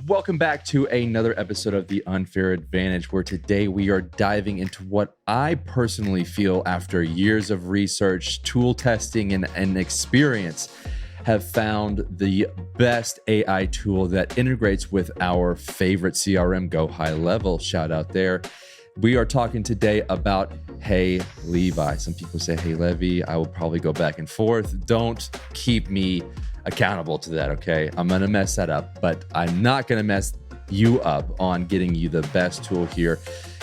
Welcome back to another episode of The Unfair Advantage, where today we are diving into what I personally feel after years of research, tool testing, and experience have found the best AI tool that integrates with our favorite CRM, Go High Level. Shout out there. We are talking today about Hey Levi. Some people say Hey Levi. I will probably go back and forth. Don't keep me accountable to that, okay? I'm going to mess that up, but I'm not going to mess you up on getting you the best tool here.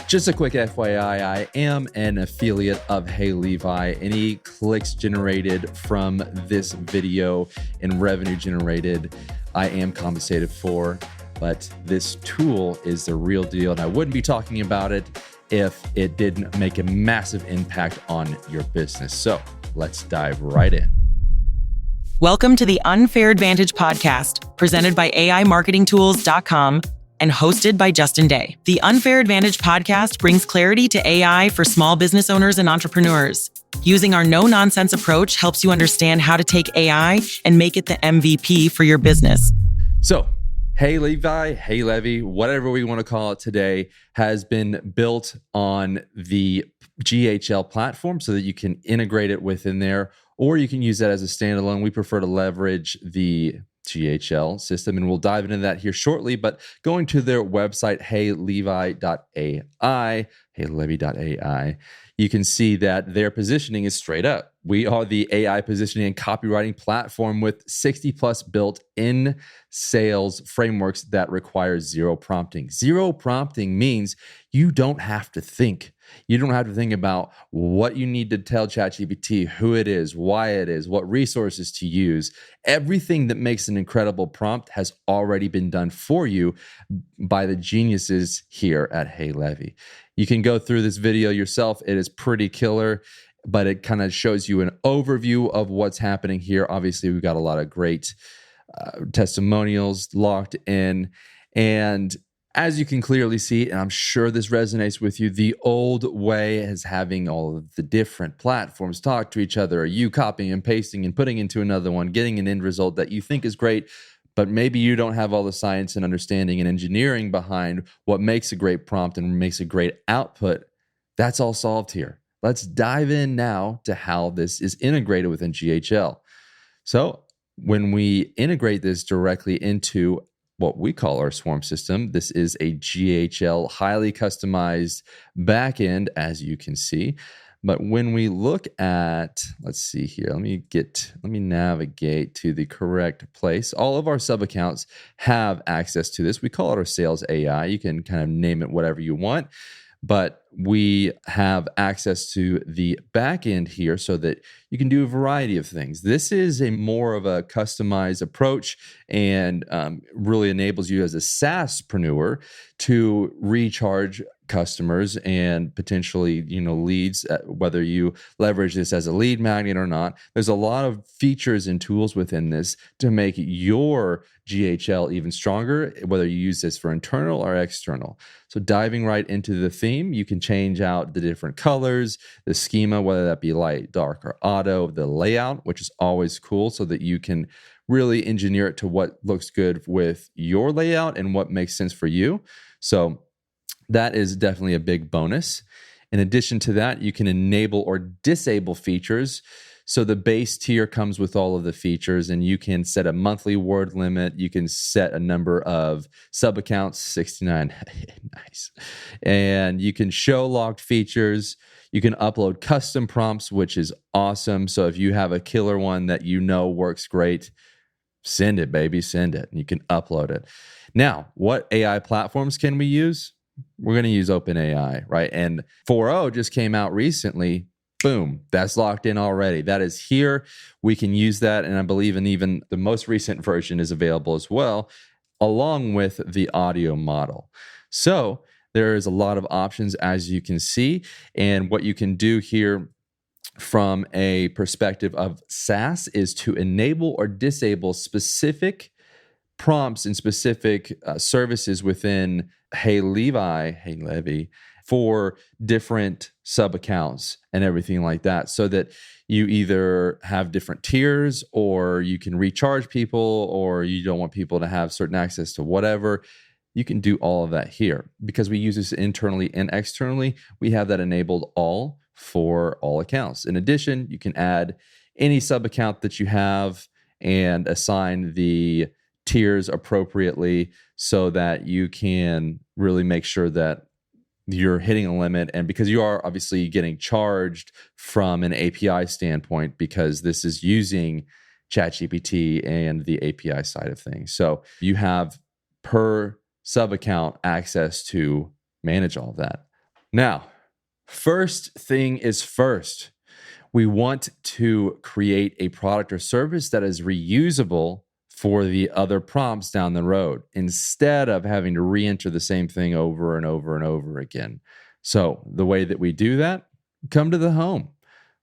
Just a quick FYI, I am an affiliate of Hey Levi. Any clicks generated from this video and revenue generated, I am compensated for. But this tool is the real deal, and I wouldn't be talking about it if it didn't make a massive impact on your business. So let's dive right in. Welcome to the Unfair Advantage podcast, presented by AImarketingtools.com and hosted by Justin Day. The Unfair Advantage podcast brings clarity to AI for small business owners and entrepreneurs. Using our no-nonsense approach helps you understand how to take AI and make it the MVP for your business. So, Hey Levi, Hey Levi, whatever we want to call it today, has been built on the GHL platform so that you can integrate it within there, or you can use that as a standalone. We prefer to leverage the GHL system, and we'll dive into that here shortly. But going to their website, heylevi.ai, heylevi.ai, you can see that their positioning is straight up. We are the AI positioning and copywriting platform with 60 plus built-in sales frameworks that require zero prompting. Zero prompting means you don't have to think. You don't have to think about what you need to tell ChatGPT, who it is, why it is, what resources to use. Everything that makes an incredible prompt has already been done for you by the geniuses here at Hey Levi. You can go through this video yourself. It is pretty killer, but it kind of shows you an overview of what's happening here. Obviously, we've got a lot of great testimonials locked in. And as you can clearly see, and I'm sure this resonates with you, the old way is having all of the different platforms talk to each other, or you copying and pasting and putting into another one, getting an end result that you think is great, but maybe you don't have all the science and understanding and engineering behind what makes a great prompt and makes a great output. That's all solved here. Let's dive in now to how this is integrated within GHL. So when we integrate this directly into what we call our swarm system, this is a GHL highly customized backend, as you can see. But when we look at, let's see here, let me navigate to the correct place. All of our sub accounts have access to this. We call it our sales AI. You can kind of name it whatever you want, but we have access to the back end here so that you can do a variety of things. This is a more of a customized approach and really enables you as a SaaSpreneur to recharge customers and potentially, leads, whether you leverage this as a lead magnet or not. There's a lot of features and tools within this to make your GHL even stronger, whether you use this for internal or external. So diving right into the theme, you can change out the different colors, the schema, whether that be light, dark, or auto, the layout, which is always cool, so that you can really engineer it to what looks good with your layout and what makes sense for you. So that is definitely a big bonus. In addition to that, you can enable or disable features. So the base tier comes with all of the features, and you can set a monthly word limit. You can set a number of sub accounts, 69. Nice. And you can show locked features. You can upload custom prompts, which is awesome. So if you have a killer one that you know works great, send it, baby, send it. And you can upload it. Now, what AI platforms can we use? We're going to use OpenAI, right? And 4.0 just came out recently. Boom, that's locked in already. That is here. We can use that. And I believe in even the most recent version is available as well, along with the audio model. So there is a lot of options, as you can see. And what you can do here from a perspective of SaaS is to enable or disable specific prompts and specific services within Hey Levi, Hey Levi, for different sub accounts and everything like that, so that you either have different tiers, or you can recharge people, or you don't want people to have certain access to whatever. You can do all of that here. Because we use this internally and externally, we have that enabled all for all accounts. In addition, you can add any sub account that you have and assign the tiers appropriately, so that you can really make sure that you're hitting a limit. And because you are obviously getting charged from an API standpoint, because this is using ChatGPT and the API side of things. So you have per sub account access to manage all of that. Now, first thing is first. We want to create a product or service that is reusable for the other prompts down the road, instead of having to re-enter the same thing over and over and over again. So the way that we do that, come to the home,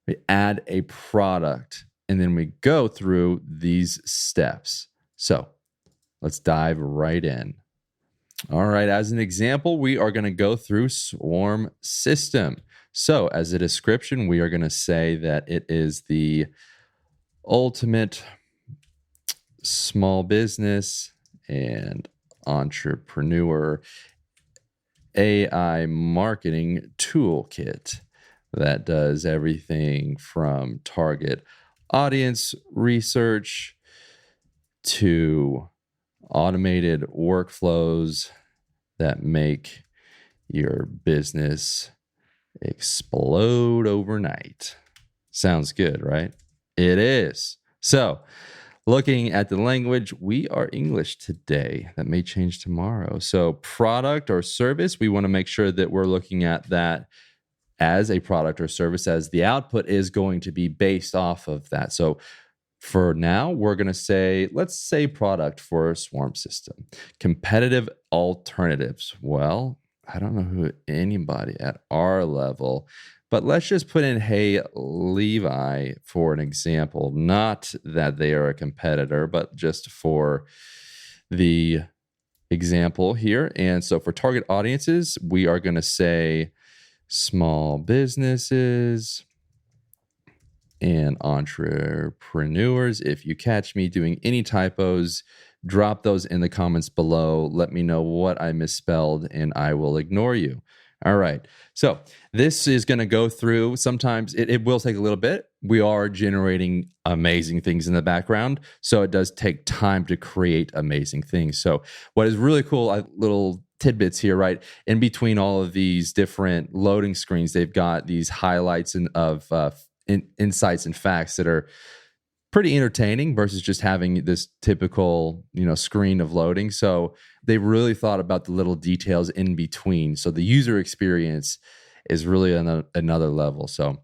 we add a product, and then we go through these steps. So let's dive right in. All right, as an example, we are going to go through Swarm System. So as a description, we are going to say that it is the ultimate small business and entrepreneur AI marketing toolkit that does everything from target audience research to automated workflows that make your business explode overnight. Sounds good, right? It is. So, looking at the language, we are English today. That may change tomorrow. So, product or service, we want to make sure that we're looking at that as a product or service, as the output is going to be based off of that. So, for now, we're going to say, let's say product for a Swarm System. Competitive alternatives. Well, I don't know who anybody at our level, but let's just put in Hey Levi for an example. Not that they are a competitor, but just for the example here. And so for target audiences, we are going to say small businesses and entrepreneurs. If you catch me doing any typos, drop those in the comments below. Let me know what I misspelled, and I will ignore you. All right. So this is going to go through. Sometimes it will take a little bit. We are generating amazing things in the background, so it does take time to create amazing things. So what is really cool, little tidbits here, right? In between all of these different loading screens, they've got these highlights of insights and facts that are pretty entertaining versus just having this typical, screen of loading. So they really thought about the little details in between. So the user experience is really another level. So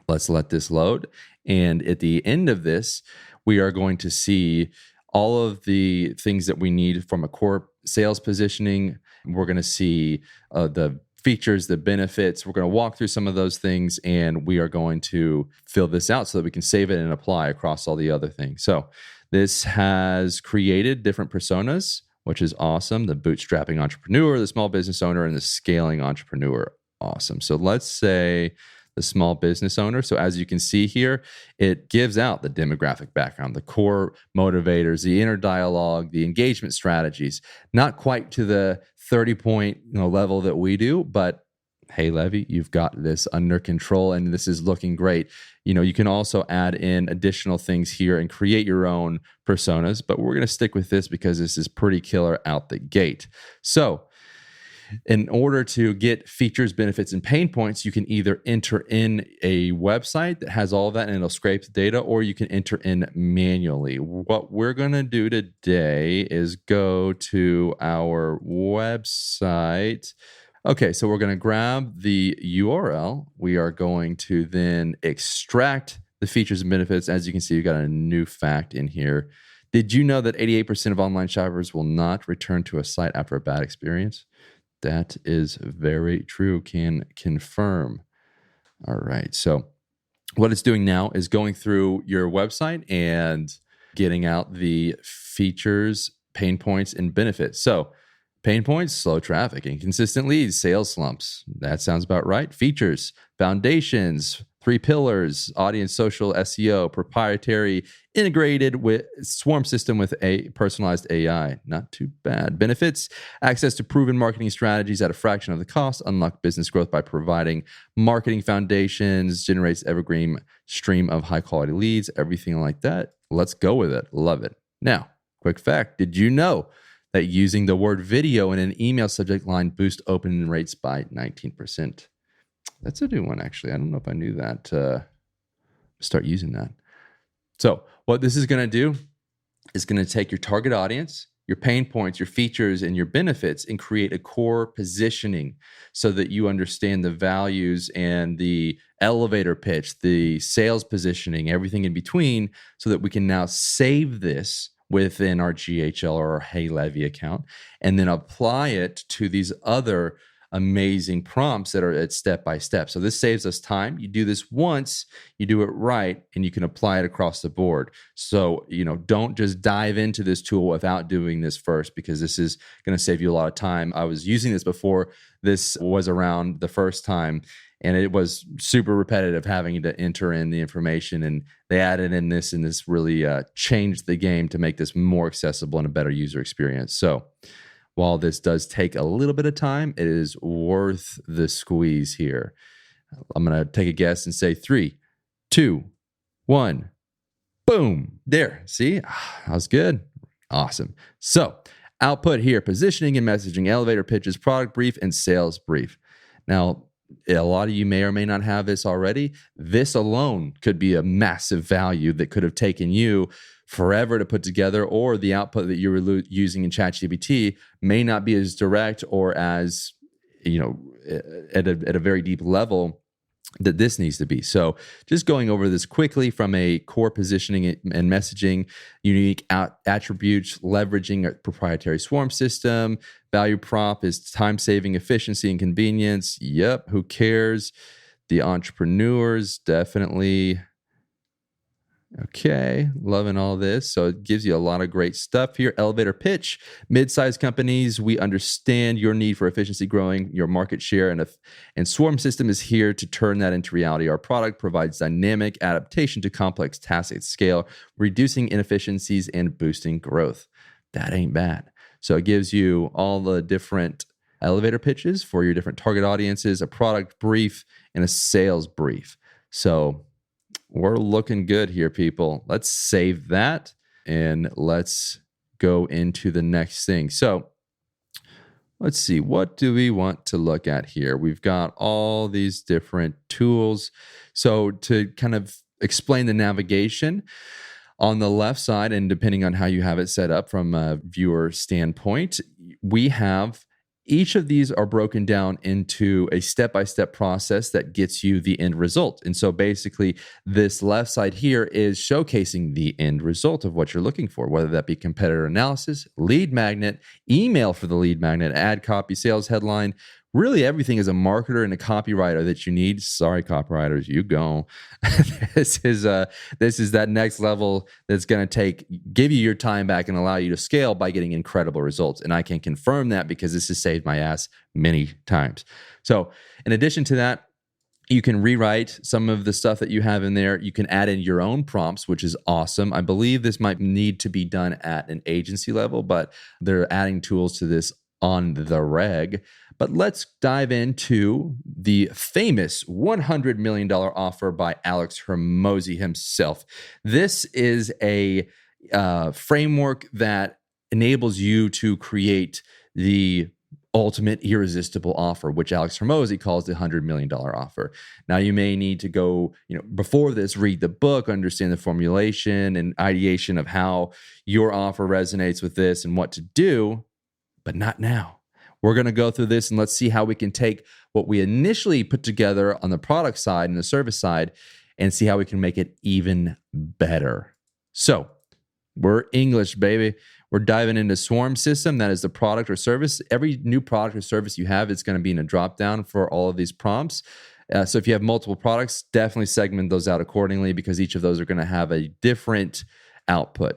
let's let this load. And at the end of this, we are going to see all of the things that we need from a core sales positioning. We're going to see the features, the benefits. We're going to walk through some of those things, and we are going to fill this out so that we can save it and apply across all the other things. So this has created different personas, which is awesome. The bootstrapping entrepreneur, the small business owner, and the scaling entrepreneur. Awesome. So let's say the small business owner. So as you can see here, it gives out the demographic background, the core motivators, the inner dialogue, the engagement strategies. Not quite to the 30-point level that we do, but hey, Levi, you've got this under control, and this is looking great. You can also add in additional things here and create your own personas, but we're going to stick with this because this is pretty killer out the gate. So in order to get features, benefits, and pain points, you can either enter in a website that has all of that and it'll scrape the data, or you can enter in manually. What we're going to do today is go to our website. Okay, so we're going to grab the URL. We are going to then extract the features and benefits. As you can see, we've got a new fact in here. Did you know that 88% of online shoppers will not return to a site after a bad experience? That is very true. Can confirm. All right. So what it's doing now is going through your website and getting out the features, pain points, and benefits. So Pain points, slow traffic, inconsistent leads, sales slumps. That sounds about right. Features, foundations, 3 pillars, audience, social, SEO, proprietary, integrated with swarm system with a personalized AI. Not too bad. Benefits, access to proven marketing strategies at a fraction of the cost, unlock business growth by providing marketing foundations, generates evergreen stream of high quality leads, everything like that. Let's go with it. Love it. Now, quick fact, did you know that using the word video in an email subject line boosts open rates by 19%? That's a new one, actually. I don't know if I knew that. Start using that. So what this is going to do is going to take your target audience, your pain points, your features, and your benefits and create a core positioning so that you understand the values and the elevator pitch, the sales positioning, everything in between, so that we can now save this within our GHL or our Hey Levi account and then apply it to these other amazing prompts that are at step by step. So this saves us time. You do this once, you do it right, and you can apply it across the board. So, don't just dive into this tool without doing this first, because this is going to save you a lot of time. I was using this before this was around the first time, and it was super repetitive having to enter in the information, and they added in this, and this really changed the game to make this more accessible and a better user experience. So while this does take a little bit of time, it is worth the squeeze here. I'm going to take a guess and say 3, 2, 1, boom. There. See? That was good. Awesome. So output here, positioning and messaging, elevator pitches, product brief, and sales brief. Now, a lot of you may or may not have this already. This alone could be a massive value that could have taken you forever to put together, or the output that you were using in ChatGPT may not be as direct or as, at a very deep level that this needs to be. So just going over this quickly from a core positioning and messaging, unique attributes, leveraging a proprietary swarm system, value prop is time-saving, efficiency, and convenience. Yep, who cares? The entrepreneurs, definitely. Okay, loving all this. So it gives you a lot of great stuff here. Elevator pitch, mid-sized companies, we understand your need for efficiency, growing your market share, and Swarm System is here to turn that into reality. Our product provides dynamic adaptation to complex tasks at scale, reducing inefficiencies and boosting growth. That ain't bad. So it gives you all the different elevator pitches for your different target audiences, a product brief, and a sales brief. So we're looking good here, people. Let's save that and let's go into the next thing. So let's see, what do we want to look at here? We've got all these different tools. So to kind of explain the navigation, on the left side, and depending on how you have it set up from a viewer standpoint, we have each of these are broken down into a step-by-step process that gets you the end result. And so basically, this left side here is showcasing the end result of what you're looking for, whether that be competitor analysis, lead magnet, email for the lead magnet, ad copy, sales headline, really everything as a marketer and a copywriter that you need. Sorry, copywriters, you go. This is that next level that's going to give you your time back and allow you to scale by getting incredible results. And I can confirm that because this has saved my ass many times. So in addition to that, you can rewrite some of the stuff that you have in there. You can add in your own prompts, which is awesome. I believe this might need to be done at an agency level, but they're adding tools to this on the reg. But let's dive into the famous $100 million offer by Alex Hormozi himself. This is a framework that enables you to create the ultimate irresistible offer, which Alex Hormozi calls the $100 million offer. Now, you may need to go, before this, read the book, understand the formulation and ideation of how your offer resonates with this and what to do, but not now. We're going to go through this and let's see how we can take what we initially put together on the product side and the service side and see how we can make it even better. So we're English, baby. We're diving into Swarm System. That is the product or service. Every new product or service you have, it's going to be in a drop-down for all of these prompts. So if you have multiple products, definitely segment those out accordingly because each of those are going to have a different output.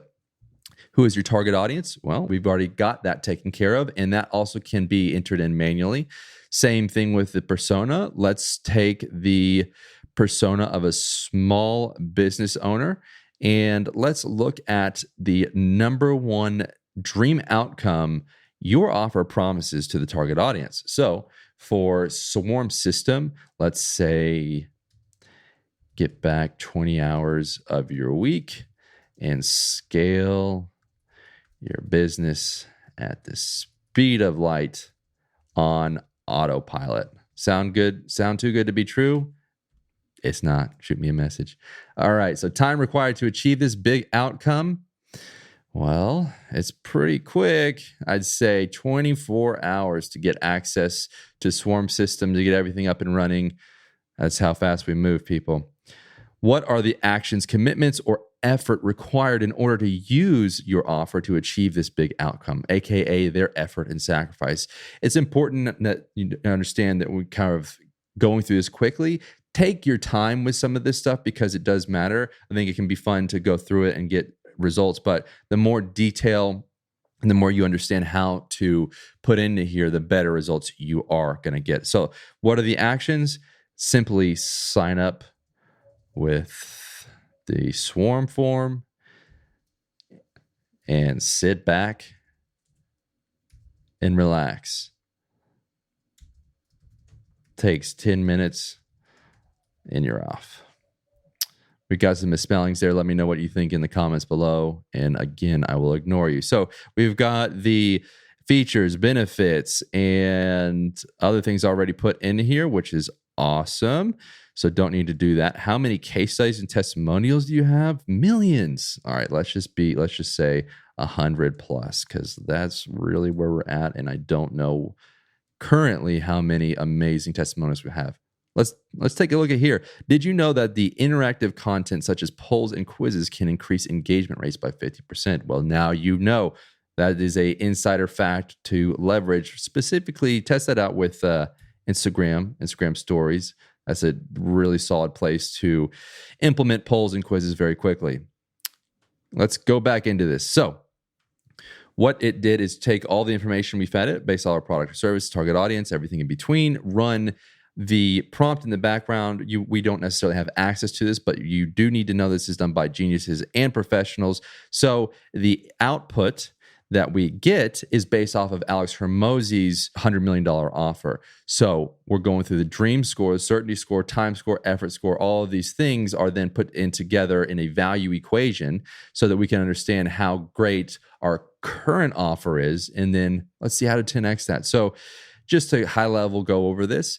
Who is your target audience? Well, we've already got that taken care of, and that also can be entered in manually. Same thing with the persona. Let's take the persona of a small business owner, and let's look at the number one dream outcome your offer promises to the target audience. So for Swarm System, let's say get back 20 hours of your week and scale your business at the speed of light on autopilot. Sound good? Sound too good to be true? It's not. Shoot me a message. All right. So time required to achieve this big outcome. Well, it's pretty quick. I'd say 24 hours to get access to Swarm System, to get everything up and running. That's how fast we move, people. What are the actions, commitments, or effort required in order to use your offer to achieve this big outcome, aka their effort and sacrifice? It's important that you understand that we kind of going through this quickly. Take your time with some of this stuff because it does matter. I think it can be fun to go through it and get results, but the more detail and the more you understand how to put into here, the better results you are going to get. So what are the actions? Simply sign up with the Swarm form and sit back and relax. Takes 10 minutes and you're off. We got some misspellings there. Let me know what you think in the comments below. And again, I will ignore you. So we've got the features, benefits, and other things already put in here, which is awesome. So don't need to do that. How many case studies and testimonials do you have? Millions. All right, let's just say 100 plus, because that's really where we're at. And I don't know currently how many amazing testimonials we have. Let's take a look at here. Did you know that the interactive content such as polls and quizzes can increase engagement rates by 50%? Well, now you know. That is a insider fact to leverage. Specifically, test that out with Instagram stories. That's a really solid place to implement polls and quizzes very quickly. Let's go back into this. So what it did is take all the information we fed it based on our product or service, target audience, everything in between, run the prompt in the background. We don't necessarily have access to this, but you do need to know this is done by geniuses and professionals. So the output that we get is based off of Alex Hormozi's $100 million offer. So we're going through the dream score, certainty score, time score, effort score. All of these things are then put in together in a value equation so that we can understand how great our current offer is. And then let's see how to 10x that. So just to high level go over this,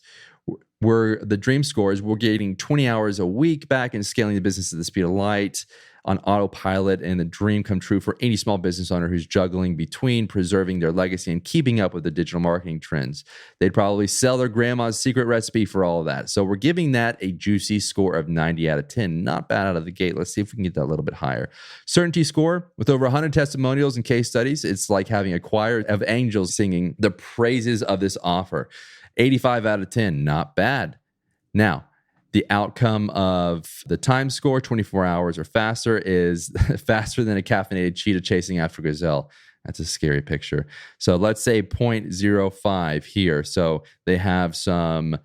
the dream scores, we're getting 20 hours a week back and scaling the business at the speed of light on autopilot, and the dream come true for any small business owner who's juggling between preserving their legacy and keeping up with the digital marketing trends. They'd probably sell their grandma's secret recipe for all of that. So we're giving that a juicy score of 90 out of 10. Not bad out of the gate. Let's see if we can get that a little bit higher. Certainty score, with over 100 testimonials and case studies, it's like having a choir of angels singing the praises of this offer. 85 out of 10, not bad. Now, the outcome of the time score, 24 hours or faster, is faster than a caffeinated cheetah chasing after a gazelle. That's a scary picture. So let's say 0.05 here. So they have some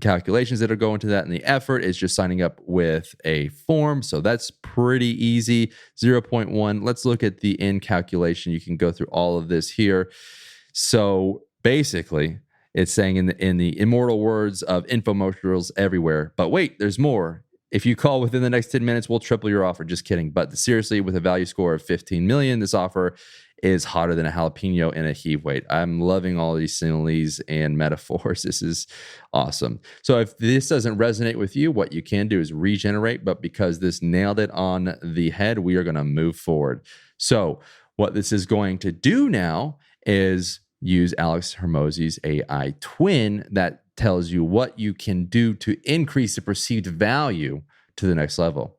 calculations that are going to that, and the effort is just signing up with a form. So that's pretty easy. 0.1. Let's look at the end calculation. You can go through all of this here. So basically, it's saying in the immortal words of infomercials everywhere, but wait, there's more. If you call within the next 10 minutes, we'll triple your offer. Just kidding. But seriously, with a value score of 15 million, this offer is hotter than a jalapeno in a heat weight. I'm loving all these similes and metaphors. This is awesome. So if this doesn't resonate with you, what you can do is regenerate. But because this nailed it on the head, we are going to move forward. So what this is going to do now is use Alex Hormozi's AI twin that tells you what you can do to increase the perceived value to the next level.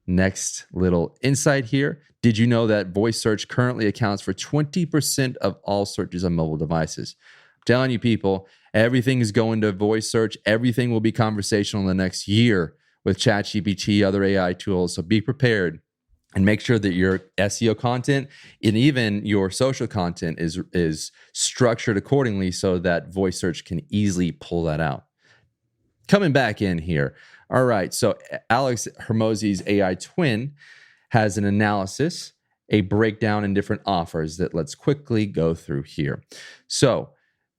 Next little insight here. Did you know that voice search currently accounts for 20% of all searches on mobile devices? I'm telling you, people, everything is going to voice search. Everything will be conversational in the next year with ChatGPT, other AI tools. So be prepared. and make sure that your SEO content and even your social content is structured accordingly so that voice search can easily pull that out. Coming back in here. All right, so Alex Hormozi's AI twin has an analysis, a breakdown in different offers that let's quickly go through here. So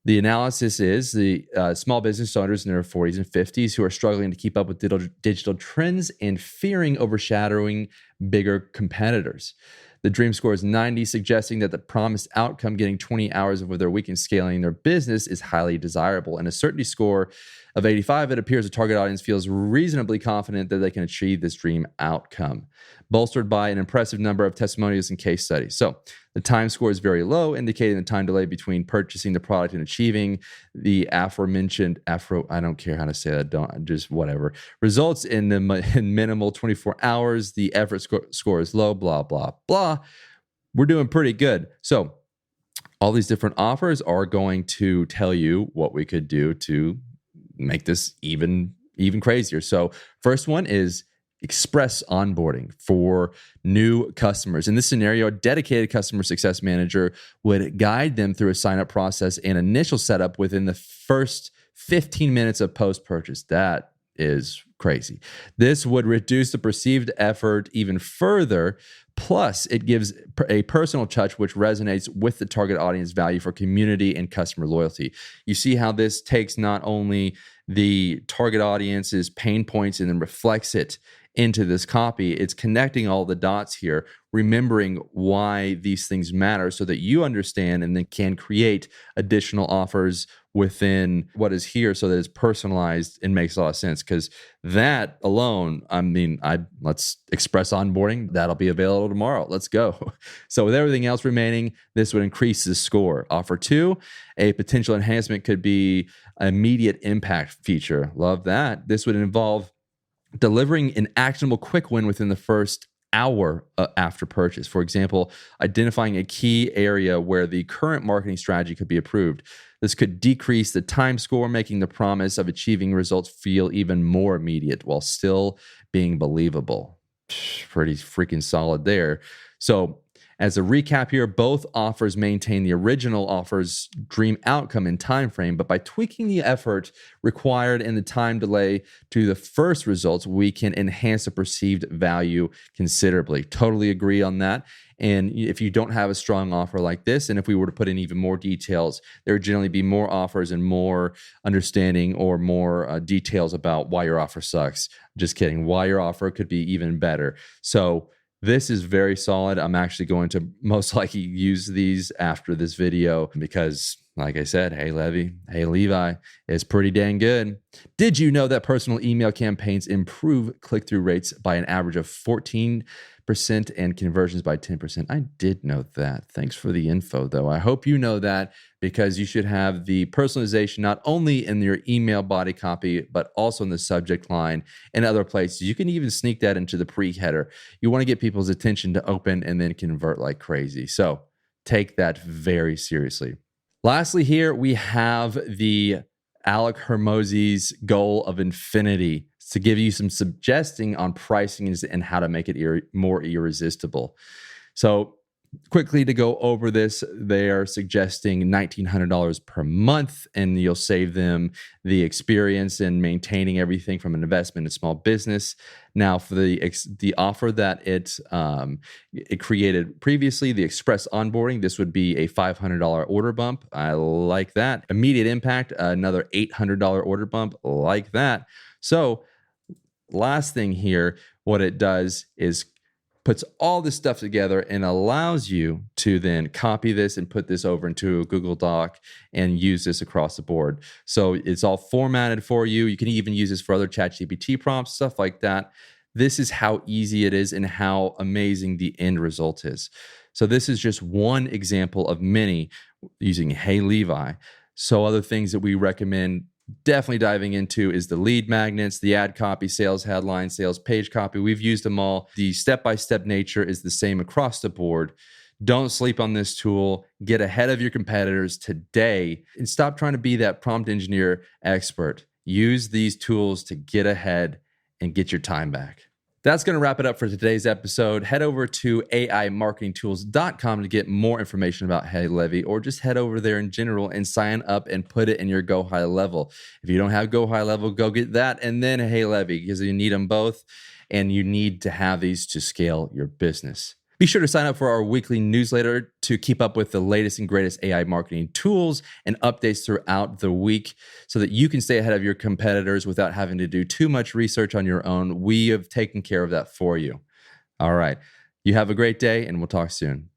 the analysis is the small business owners in their 40s and 50s who are struggling to keep up with digital trends and fearing overshadowing bigger competitors. The dream score is 90, suggesting that the promised outcome, getting 20 hours of their week and scaling their business, is highly desirable. And a certainty score of 85, it appears the target audience feels reasonably confident that they can achieve this dream outcome, bolstered by an impressive number of testimonials and case studies. So the time score is very low, indicating the time delay between purchasing the product and achieving the aforementioned I don't care how to say that, don't just whatever, results in minimal 24 hours. The effort score is low, blah, blah, blah. We're doing pretty good. So all these different offers are going to tell you what we could do to make this even crazier. So first one is express onboarding for new customers. In this scenario, a dedicated customer success manager would guide them through a sign-up process and initial setup within the first 15 minutes of post-purchase. That is crazy. This would reduce the perceived effort even further. Plus, it gives a personal touch which resonates with the target audience value for community and customer loyalty. You see how this takes not only the target audience's pain points and then reflects it into this copy. It's connecting all the dots here, remembering why these things matter so that you understand and then can create additional offers within what is here so that it's personalized and makes a lot of sense. Because that alone, let's express onboarding. That'll be available tomorrow. Let's go. So with everything else remaining, this would increase the score. Offer 2, a potential enhancement could be immediate impact feature. Love that. This would involve delivering an actionable quick win within the first hour after purchase. For example, identifying a key area where the current marketing strategy could be improved. This could decrease the time score, making the promise of achieving results feel even more immediate while still being believable. Pretty freaking solid there. So as a recap here, both offers maintain the original offer's dream outcome and time frame, but by tweaking the effort required and the time delay to the first results, we can enhance the perceived value considerably. Totally agree on that. And if you don't have a strong offer like this, and if we were to put in even more details, there would generally be more offers and more understanding or more details about why your offer sucks. Just kidding. Why your offer could be even better. So this is very solid. I'm actually going to most likely use these after this video because, like I said, Hey Levi is pretty dang good. Did you know that personal email campaigns improve click-through rates by an average of 14% and conversions by 10%? I did know that. Thanks for the info, though. I hope you know that because you should have the personalization not only in your email body copy, but also in the subject line and other places. You can even sneak that into the pre-header. You want to get people's attention to open and then convert like crazy. So take that very seriously. Lastly, here we have the Alex Hormozi's goal of infinity to give you some suggesting on pricing and how to make it more irresistible. So quickly to go over this, they are suggesting $1,900 per month, and you'll save them the experience in maintaining everything from an investment in small business. Now, for the offer that it created previously, the express onboarding, this would be a $500 order bump. I like that. Immediate impact, another $800 order bump. Like that. So last thing here, what it does is puts all this stuff together and allows you to then copy this and put this over into a Google Doc and use this across the board. So it's all formatted for you. You can even use this for other ChatGPT prompts, stuff like that. This is how easy it is and how amazing the end result is. So this is just one example of many using Hey Levi. So other things that we recommend definitely diving into is the lead magnets, the ad copy, sales headline, sales page copy. We've used them all. The step-by-step nature is the same across the board. Don't sleep on this tool. Get ahead of your competitors today and stop trying to be that prompt engineer expert. Use these tools to get ahead and get your time back. That's going to wrap it up for today's episode. Head over to AImarketingtools.com to get more information about HeyLevi, or just head over there in general and sign up and put it in your Go High Level. If you don't have Go High Level, go get that and then HeyLevi, because you need them both and you need to have these to scale your business. Be sure to sign up for our weekly newsletter to keep up with the latest and greatest AI marketing tools and updates throughout the week so that you can stay ahead of your competitors without having to do too much research on your own. We have taken care of that for you. All right. You have a great day, and we'll talk soon.